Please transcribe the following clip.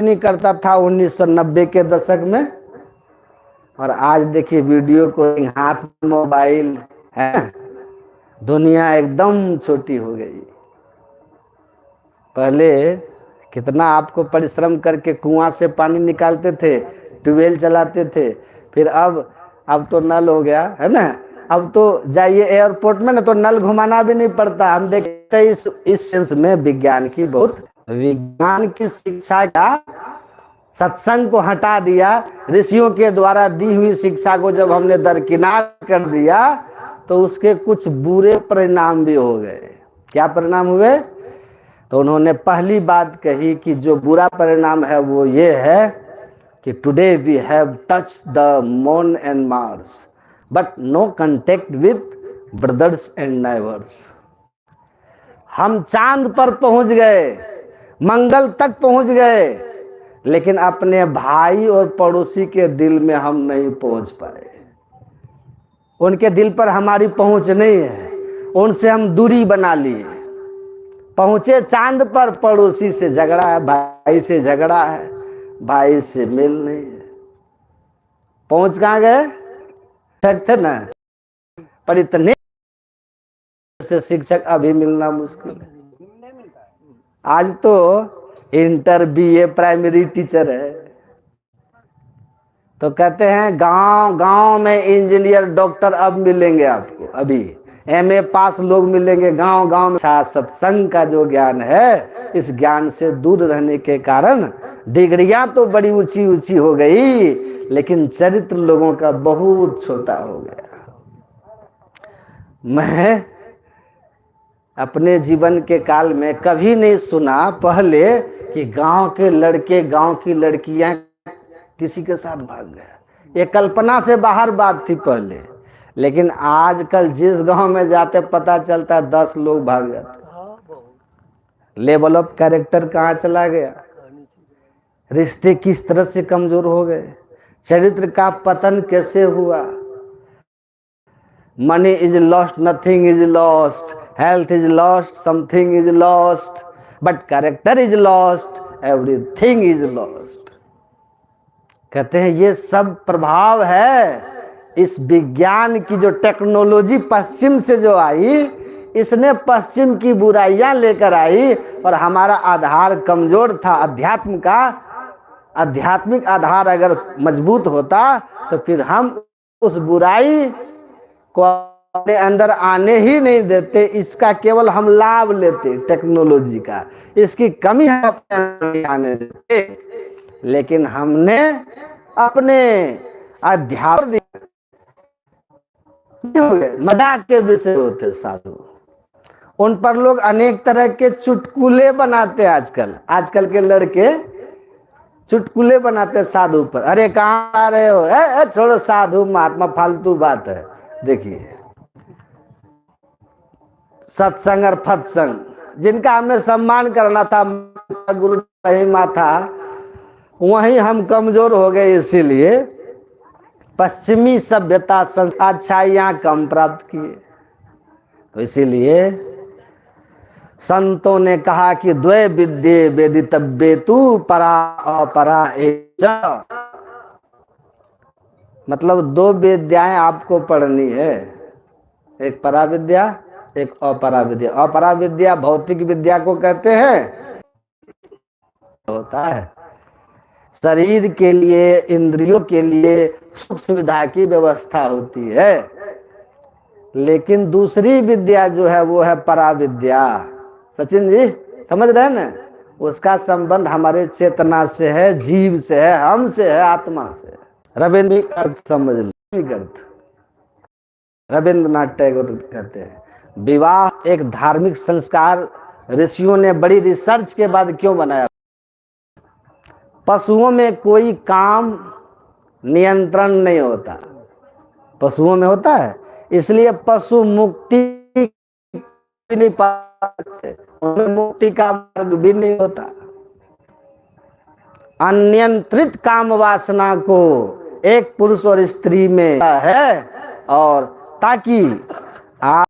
नहीं करता था 1990 के दशक में, और आज देखिए वीडियो कॉलिंग, हाथ में मोबाइल है, दुनिया एकदम छोटी हो गई। पहले कितना आपको परिश्रम करके कुआं से पानी निकालते थे, ट्यूबवेल चलाते थे, फिर अब तो नल हो गया है ना। अब तो जाइए एयरपोर्ट में ना तो नल घुमाना भी नहीं पड़ता। हम देखते हैं इस सेंस में विज्ञान की शिक्षा का सत्संग को हटा दिया, ऋषियों के द्वारा दी हुई शिक्षा को जब हमने दरकिनार कर दिया तो उसके कुछ बुरे परिणाम भी हो गए। क्या परिणाम हुए? तो उन्होंने पहली बात कही कि जो बुरा परिणाम है वो ये है कि today we have touch the moon and Mars but no contact with brothers and neighbours. हम चांद पर पहुंच गए, मंगल तक पहुंच गए, लेकिन अपने भाई और पड़ोसी के दिल में हम नहीं पहुंच पाए। उनके दिल पर हमारी पहुंच नहीं है, उनसे हम दूरी बना लिए। पहुंचे चांद पर, पड़ोसी से झगड़ा है, भाई से झगड़ा है, भाई से मिल नहीं है। पहुंच कहां गए? थे ना, पर इतने से शिक्षक अभी मिलना मुश्किल है। आज तो इंटर BA प्राइमरी टीचर है, तो कहते हैं गांव गांव में इंजीनियर डॉक्टर अब मिलेंगे आपको, अभी MA पास लोग मिलेंगे गांव गांव में। सत्संग का जो ज्ञान है, इस ज्ञान से दूर रहने के कारण डिग्रियां तो बड़ी ऊंची ऊंची हो गई, लेकिन चरित्र लोगों का बहुत छोटा हो गया। मैं अपने जीवन के काल में कभी नहीं सुना पहले कि गांव के लड़के, गांव की लड़कियां किसी के साथ भाग गया। ये कल्पना से बाहर बात थी पहले, लेकिन आजकल जिस गांव में जाते पता चलता है 10 लोग भाग जाते। लेवल ऑफ कैरेक्टर कहाँ चला गया, रिश्ते किस तरह से कमजोर हो गए, चरित्र का पतन कैसे हुआ। Money is lost, nothing is lost, health is lost, something is lost, but character is lost, everything is lost. कहते हैं ये सब प्रभाव है इस विज्ञान की, जो टेक्नोलॉजी पश्चिम से जो आई, इसने पश्चिम की बुराइयां लेकर आई, और हमारा आधार कमजोर था अध्यात्म का। आध्यात्मिक आधार अगर मजबूत होता तो फिर हम उस बुराई को अपने अंदर आने ही नहीं देते, इसका केवल हम लाभ लेते टेक्नोलॉजी का, इसकी कमी हम अपने अंदर आने देते। लेकिन हमने अपने अध्यात्म मजाक के विषय होते साधु, उन पर लोग अनेक तरह के चुटकुले बनाते। आजकल के लड़के चुटकुले बनाते साधु पर। अरे कहाँ आ रहे हो, छोड़ो साधु महात्मा, फालतू बात है। देखिए सत्संग और फत्संग, जिनका हमें सम्मान करना था, गुरु महिमा था, वहीं हम कमजोर हो गए। इसीलिए पश्चिमी सभ्यता अच्छाइयां कम प्राप्त किए। तो इसीलिए संतों ने कहा कि द्वे विद्ये वेदितव्येतु परा अपरा एच, मतलब 2 विद्याएं आपको पढ़नी है, एक परा विद्या, एक अपरा विद्या। अपरा विद्या भौतिक विद्या को कहते हैं, होता है शरीर के लिए, इंद्रियों के लिए सुख सुविधा की व्यवस्था होती है। लेकिन दूसरी विद्या जो है वो है परा विद्या। सचिन जी समझ रहे हैं ना, उसका संबंध हमारे चेतना से है, जीव से है, हम से है, आत्मा से। रविंद्र अर्थ समझ लो, रविंद्रनाथ टैगोर कहते हैं विवाह एक धार्मिक संस्कार ऋषियों ने बड़ी रिसर्च के बाद क्यों बनाया। पशुओं में कोई काम नियंत्रण नहीं होता, पशुओं में होता है, इसलिए पशु मुक्ति नहीं पाते, उनमें मुक्ति का मार्ग भी नहीं होता। अनियंत्रित काम वासना को एक पुरुष और स्त्री में है, और ताकि आप